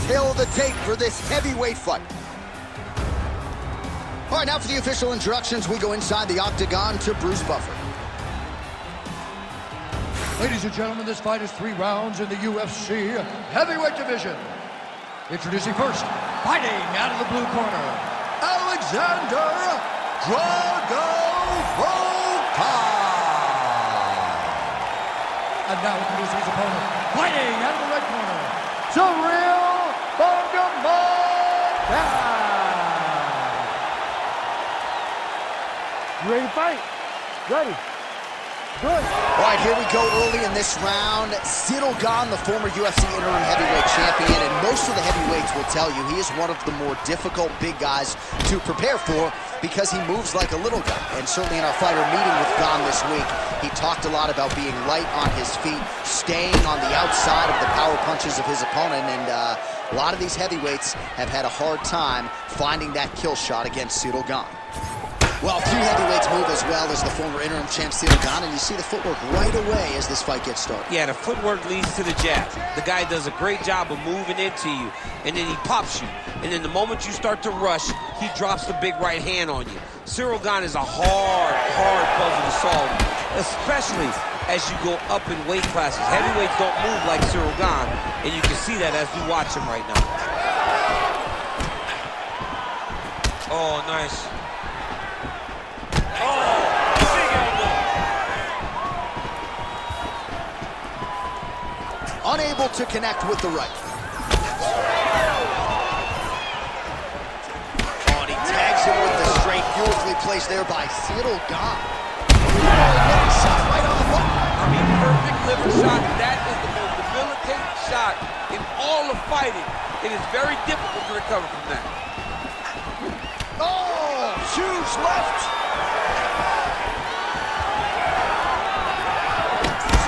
tale of the tape for this heavyweight fight. All right, now for the official introductions, we go inside the octagon to Bruce Buffer. Ladies and gentlemen, this fight is 3 rounds in the UFC heavyweight division. Introducing first, fighting out of the blue corner, Alexander Drago Volkov. And now introducing his opponent, fighting out of the red corner, Ciryl Gane. You ready to fight? Ready. Good. All right, here we go early in this round. Ciryl Gane, the former UFC interim heavyweight champion, and most of the heavyweights will tell you he is one of the more difficult big guys to prepare for because he moves like a little guy. And certainly in our fighter meeting with Gane this week, he talked a lot about being light on his feet, staying on the outside of the power punches of his opponent, and a lot of these heavyweights have had a hard time finding that kill shot against Ciryl Gane. Well, few heavyweights move as well as the former interim champ Ciryl Gane, and you see the footwork right away as this fight gets started. Yeah, the footwork leads to the jab. The guy does a great job of moving into you, and then he pops you. And then the moment you start to rush, he drops the big right hand on you. Ciryl Gane is a hard puzzle to solve, especially as you go up in weight classes. Heavyweights don't move like Ciryl Gane, and you can see that as we watch him right now. Oh, nice. Unable to connect with the right. Oh, and he tags him with the straight, beautifully placed there by Ciryl Gane. Liver shot right on the button. I mean, perfect liver shot. That is the most debilitating shot in all of fighting. It is very difficult to recover from that. Oh, huge left.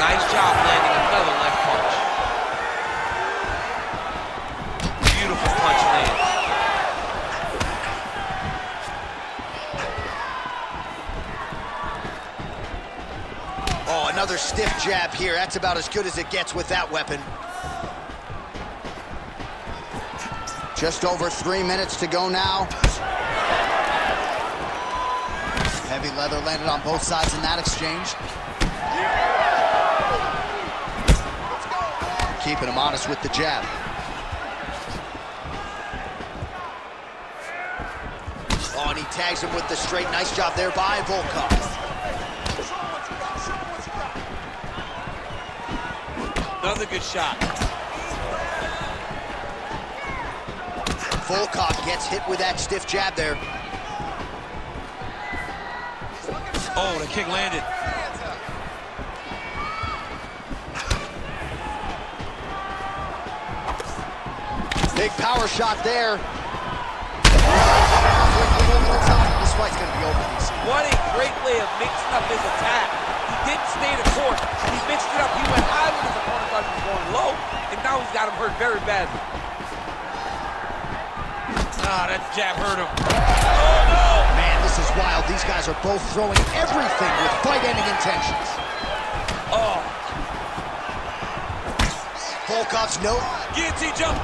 Nice job landing another left punch. Beautiful punch lands. Oh, another stiff jab here. That's about as good as it gets with that weapon. Just over 3 minutes to go now. Heavy leather landed on both sides in that exchange. Keeping him honest with the jab. Oh, and he tags him with the straight. Nice job there by Volkov. Another good shot. Volkov gets hit with that stiff jab there. Oh, the kick landed. Big power shot there. This fight's gonna be over. What a great way of mixing up his attack. He didn't stay the course. He mixed it up. He went high when his opponent thought he was going low, and now he's got him hurt very badly. Ah, that jab hurt him. Oh, no! Man, this is wild. These guys are both throwing everything with fight-ending intentions. Oh. Volkov's no. Guillotine jump.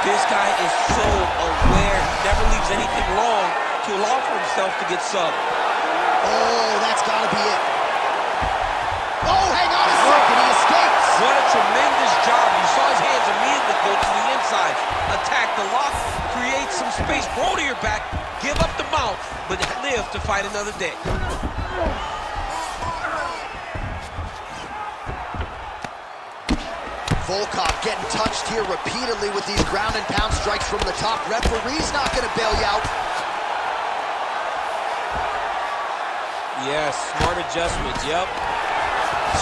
This guy is so aware, he never leaves anything long to allow for himself to get subbed. Oh, that's gotta be it. Oh, hang on a second, he escapes. What a tremendous job. You saw his hands immediately go to the inside, attack the lock, create some space, roll to your back, give up the mount, but live to fight another day. Volkov getting touched here repeatedly with these ground and pound strikes from the top. Referee's not going to bail you out. Yes, smart adjustment, yep.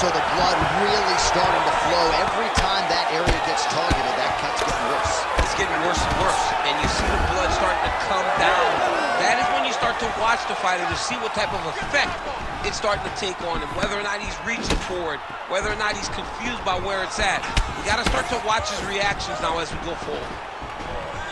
So the blood really starting to flow. Every time that area gets targeted, that cut's getting worse. It's getting worse and worse, and you see the blood starting to come down. That is when you start to watch the fighter to see what type of effect it's starting to take on him, whether or not he's reaching for it, whether or not he's confused by where it's at. You got to start to watch his reactions now as we go forward.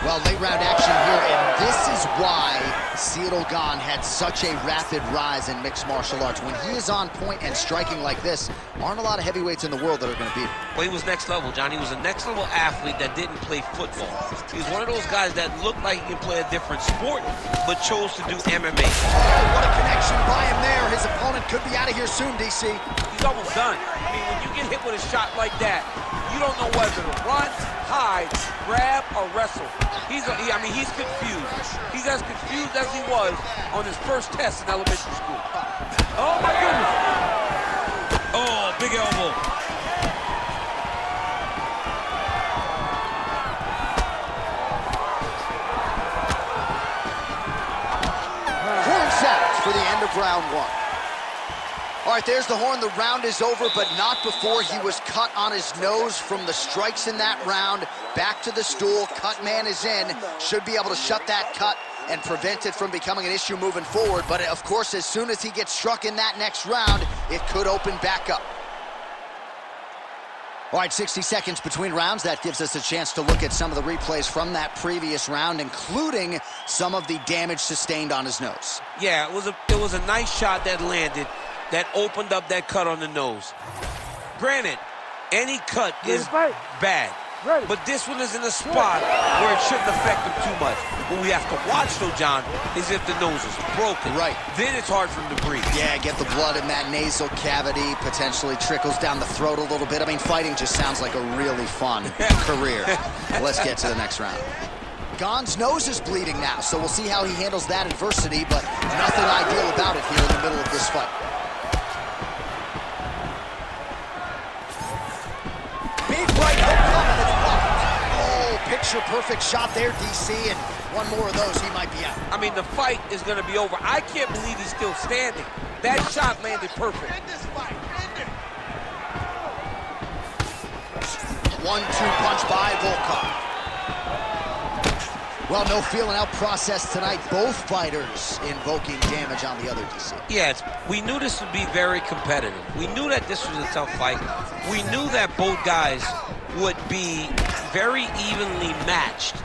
Well, late round action here, and this is why Ciryl Gane had such a rapid rise in mixed martial arts. When he is on point and striking like this, aren't a lot of heavyweights in the world that are going to beat him. Well, he was next level, John. He was a next level athlete that didn't play football. He was one of those guys that looked like he could play a different sport, but chose to do MMA. Oh, what a connection by him there. His opponent could be out of here soon, DC. He's almost done. I mean, when you get hit with a shot like that, you don't know whether to run, hide, grab, or wrestle. He's confused. He's as confused as he was on his first test in elementary school. Oh, my goodness. Oh, big elbow. Horn sounds for the end of round one. All right, there's the horn. The round is over, but not before he was cut on his nose from the strikes in that round. Back to the stool. Cut man is in. Should be able to shut that cut and prevent it from becoming an issue moving forward. But, of course, as soon as he gets struck in that next round, it could open back up. All right, 60 seconds between rounds. That gives us a chance to look at some of the replays from that previous round, including some of the damage sustained on his nose. Yeah, it was a nice shot that landed, that opened up that cut on the nose. Granted, any cut is bad, but this one is in a spot where it shouldn't affect him too much. What we have to watch, though, John, is if the nose is broken. Right. Then it's hard for him to breathe. Yeah, get the blood in that nasal cavity, potentially trickles down the throat a little bit. I mean, fighting just sounds like a really fun career. Let's get to the next round. Gane's nose is bleeding now, so we'll see how he handles that adversity, but nothing ideal about it here in the middle of this fight. Big right hook coming, it's blocked. Oh, picture-perfect shot there, DC, and one more of those, he might be out. I mean, the fight is going to be over. I can't believe he's still standing. That shot landed perfect. End this fight. End it. 1-2 punch by Volkov. Well, no feeling out process tonight. Both fighters invoking damage on the other, DC. Yeah, we knew this would be very competitive. We knew that this was a tough fight. We knew that both guys would be very evenly matched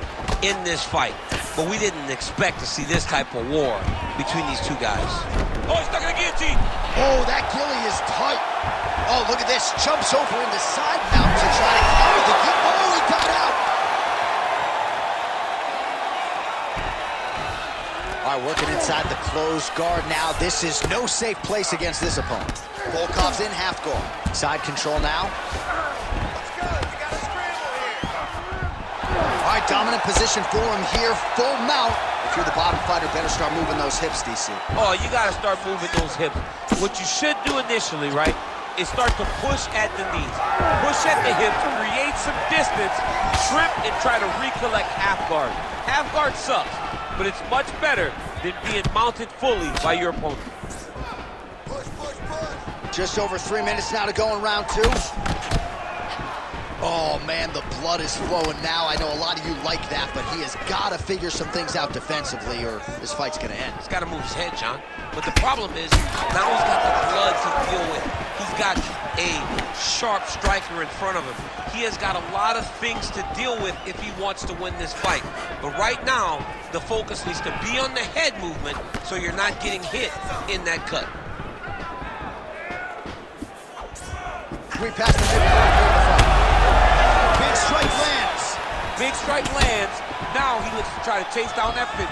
in this fight. But we didn't expect to see this type of war between these two guys. Oh, he's stuck in the guillotine. Oh, that gilly is tight. Oh, look at this. Jumps over in the side mount to try to counter the guillotine. Oh, he got out. All right, working inside the closed guard now. This is no safe place against this opponent. Volkov's in half guard. Side control now. Let's go. We got a scramble here. All right, dominant position for him here. Full mount. If you're the bottom fighter, better start moving those hips, DC. Oh, you got to start moving those hips. What you should do initially, right, is start to push at the knees. Push at the hips, create some distance, trip, and try to recollect half guard. Half guard sucks, but it's much better than being mounted fully by your opponent. Push, push, push. Just over 3 minutes now to go in round two. Oh, man, the blood is flowing now. I know a lot of you like that, but he has got to figure some things out defensively or this fight's going to end. He's got to move his head, John. But the problem is, now he's got the blood to deal with. He's got a sharp striker in front of him. He has got a lot of things to deal with if he wants to win this fight. But right now, the focus needs to be on the head movement so you're not getting hit in that cut. We passed the midpoint here in the fight. Big strike lands. Big strike lands. Now he looks to try to chase down that finish.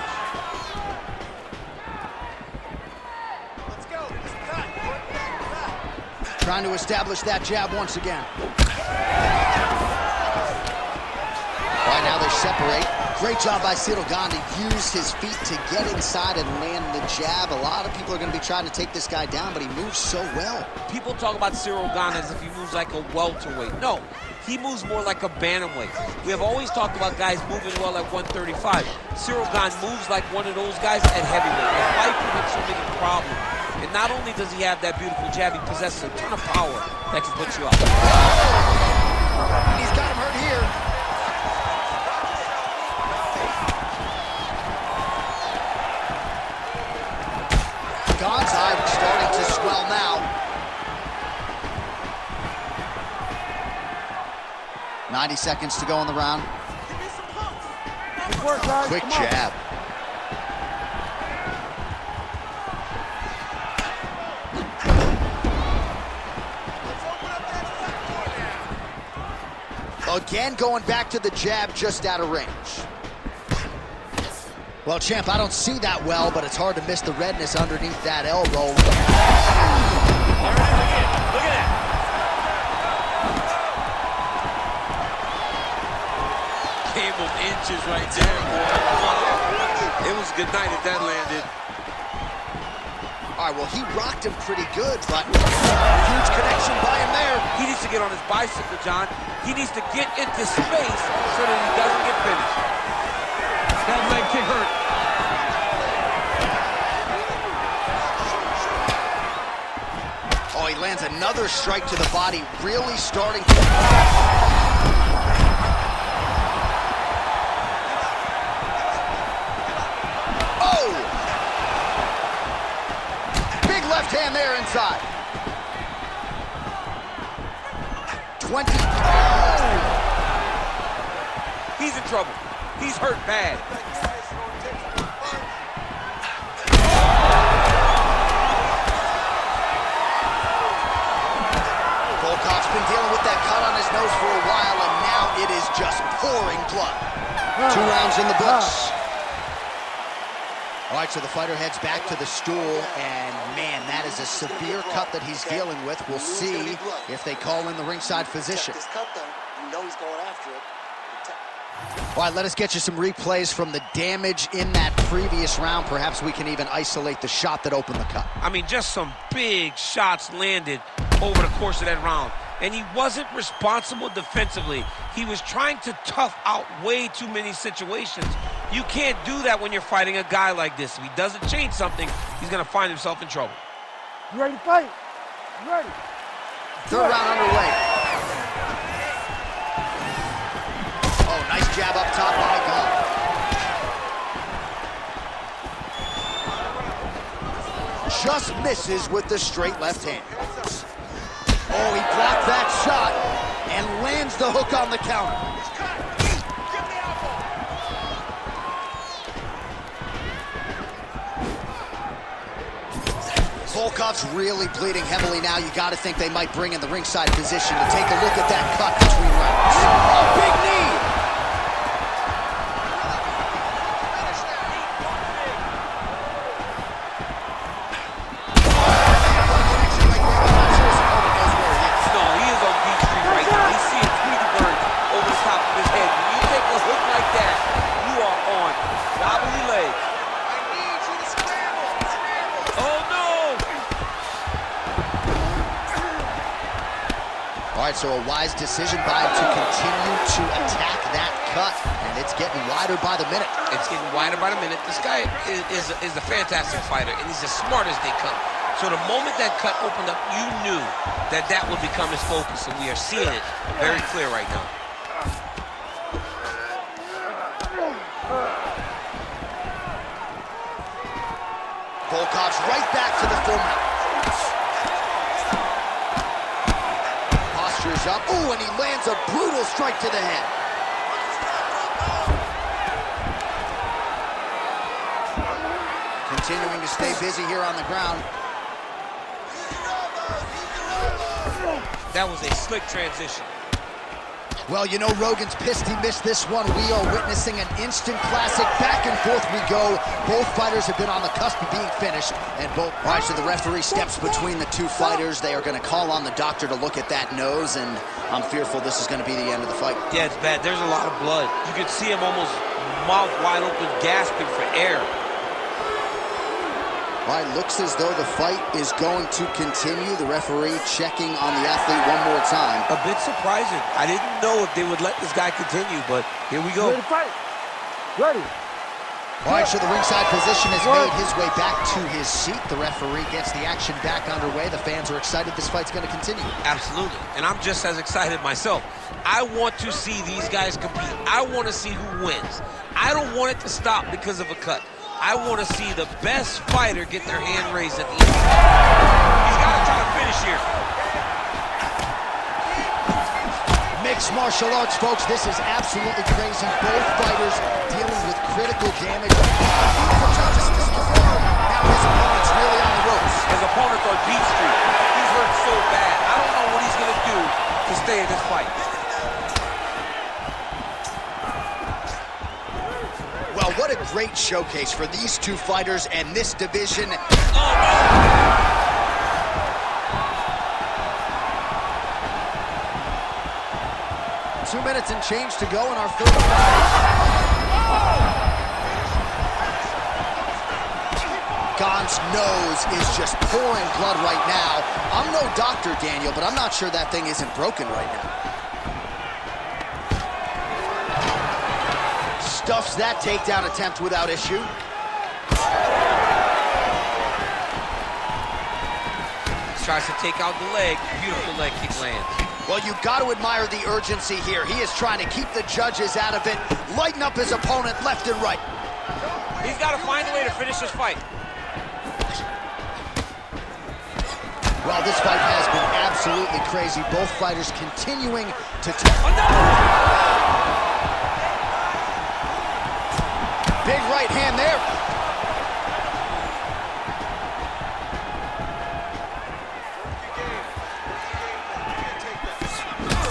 Let's go. Just cut. Work that cut. Trying to establish that jab once again. All right, now they separate. Great job by Ciryl Gane to use his feet to get inside and land the jab. A lot of people are going to be trying to take this guy down, but he moves so well. People talk about Ciryl Gane as if he moves like a welterweight. No, he moves more like a bantamweight. We have always talked about guys moving well at 135. Ciryl Gane moves like one of those guys at heavyweight. His life presents so many problems. And not only does he have that beautiful jab, he possesses a ton of power that can put you up. And he's got him hurt here. Gane's eye starting to swell now. 90 seconds to go in the round. Give me some pumps. Good work, guys. Quick Come on. jab. Again, going back to the jab, just out of range. Well, champ, I don't see that well, but it's hard to miss the redness underneath that elbow. There it is again. Look at that. Game of inches right there, boy. It was good night if that landed. All right, well, he rocked him pretty good, but huge connection by him there. He needs to get on his bicycle, John. He needs to get into space so that he doesn't get finished. That leg kick hurt. Oh, he lands another strike to the body, really starting to... Oh! Big left hand there inside. 20. Oh! He's in trouble. He's hurt bad. Volkov's been dealing with that cut on his nose for a while, and now it is just pouring blood. 2 rounds in the books. All right, so the fighter heads back to the stool, and man, that is a severe cut that he's dealing with. We'll see if they call in the ringside physician. This cut, though, you know he's going after it. All right, let us get you some replays from the damage in that previous round. Perhaps we can even isolate the shot that opened the cut. I mean, just some big shots landed over the course of that round. And he wasn't responsible defensively. He was trying to tough out way too many situations. You can't do that when you're fighting a guy like this. If he doesn't change something, he's going to find himself in trouble. You ready to fight? You ready? 3rd round underway. Oh, nice jab up top by Gane. Just misses with the straight left hand. Oh, he blocked that shot and lands the hook on the counter. Volkov's really bleeding heavily now. You got to think they might bring in the ringside physician to take a look at that cut between rounds. Oh, big knee! No, he is on deep street right now. He's seeing Tweety Bird over the top of his head. When you take a hook like that, you are on wobbly legs. I need you to scramble. Oh, no! All right, so a wise decision by him to continue to attack that cut, and it's getting wider by the minute. It's getting wider by the minute. This guy is a fantastic fighter, and he's as smart as they come. So the moment that cut opened up, you knew that that would become his focus, and we are seeing it very clear right now. Volkov's right back to the full mount. Posture's up. Ooh, and he lands a brutal strike to the head. Continuing to stay busy here on the ground. That was a slick transition. Well, you know, Rogan's pissed he missed this one. We are witnessing an instant classic. Back and forth we go. Both fighters have been on the cusp of being finished. And both, all right, so the referee steps between the two fighters. They are going to call on the doctor to look at that nose, and I'm fearful this is going to be the end of the fight. Yeah, it's bad. There's a lot of blood. You could see him almost mouth wide open, gasping for air. All right, looks as though the fight is going to continue. The referee checking on the athlete one more time. A bit surprising. I didn't know if they would let this guy continue, but here we go. Ready to fight? Ready? All right, so the ringside physician has made his way back to his seat. The referee gets the action back underway. The fans are excited. This fight's going to continue. Absolutely, and I'm just as excited myself. I want to see these guys compete. I want to see who wins. I don't want it to stop because of a cut. I want to see the best fighter get their hand raised at the end. He's got to try to finish here. Mixed martial arts, folks. This is absolutely crazy. Both fighters dealing with critical damage. Now his opponent's really on the ropes. His opponent's on Beat Street. He's hurt so bad. I don't know what he's gonna do to stay in this fight. Well, what a great showcase for these two fighters and this division. Oh, no. 2 minutes and change to go in our third round. Gane's nose is just pouring blood right now. I'm no doctor, Daniel, but I'm not sure that thing isn't broken right now. Stuffs that takedown attempt without issue. Tries to take out the leg. Beautiful leg kick lands. Well, you've got to admire the urgency here. He is trying to keep the judges out of it, lighten up his opponent left and right. He's got to find a way to finish this fight. Well, this fight has been absolutely crazy. Both fighters continuing to... Big right hand there.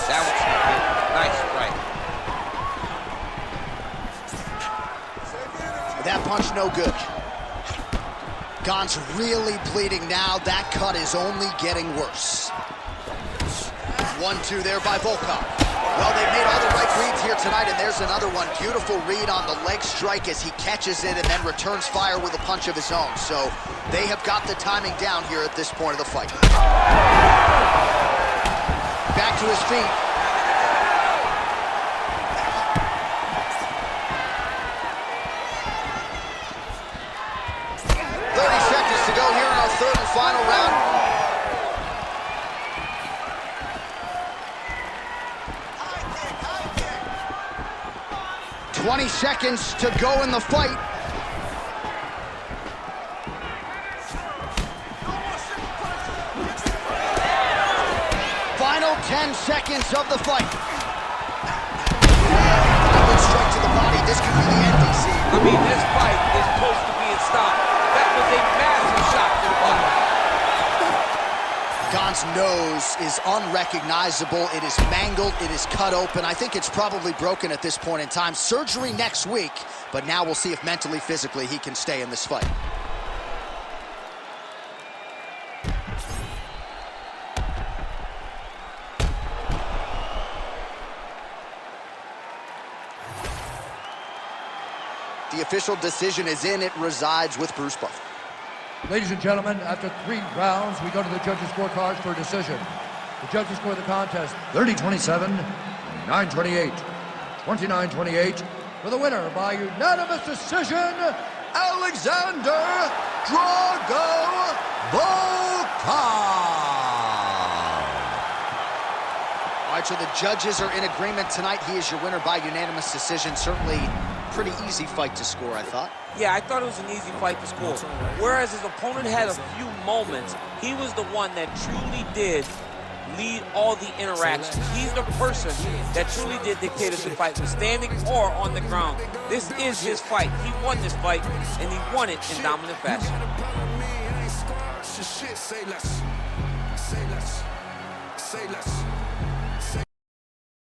That was nice right. That punch no good. Gane's really bleeding now. That cut is only getting worse. 1-2 there by Volkov. Well, they've made all the right reads here tonight, and there's another one. Beautiful read on the leg strike as he catches it and then returns fire with a punch of his own. So they have got the timing down here at this point of the fight. Back to his feet. To go here in our third and final round. High kick. 20 seconds to go in the fight. Final 10 seconds of the fight. Good strike to the body. This could be the end, DC. I mean, this fight is close to being stopped. That was a massive shot to the body. Gane's nose is unrecognizable. It is mangled. It is cut open. I think it's probably broken at this point in time. Surgery next week, but now we'll see if mentally, physically, he can stay in this fight. The official decision is in. It resides with Bruce Buffer. Ladies and gentlemen, after 3 rounds, we go to the judges' scorecards for a decision. The judges score the contest 30-27, 9-28, 29-28, for the winner by unanimous decision, Alexander Drago Volkov. All right, so the judges are in agreement tonight. He is your winner by unanimous decision. Certainly pretty easy fight to score, I thought. Yeah, I thought it was an easy fight to score. Whereas his opponent had a few moments, he was the one that truly did lead all the interactions. He's the person that truly did dictate if the fight was standing or on the ground. This is his fight. He won this fight, and he won it in dominant fashion. Say less. Say less. Say less.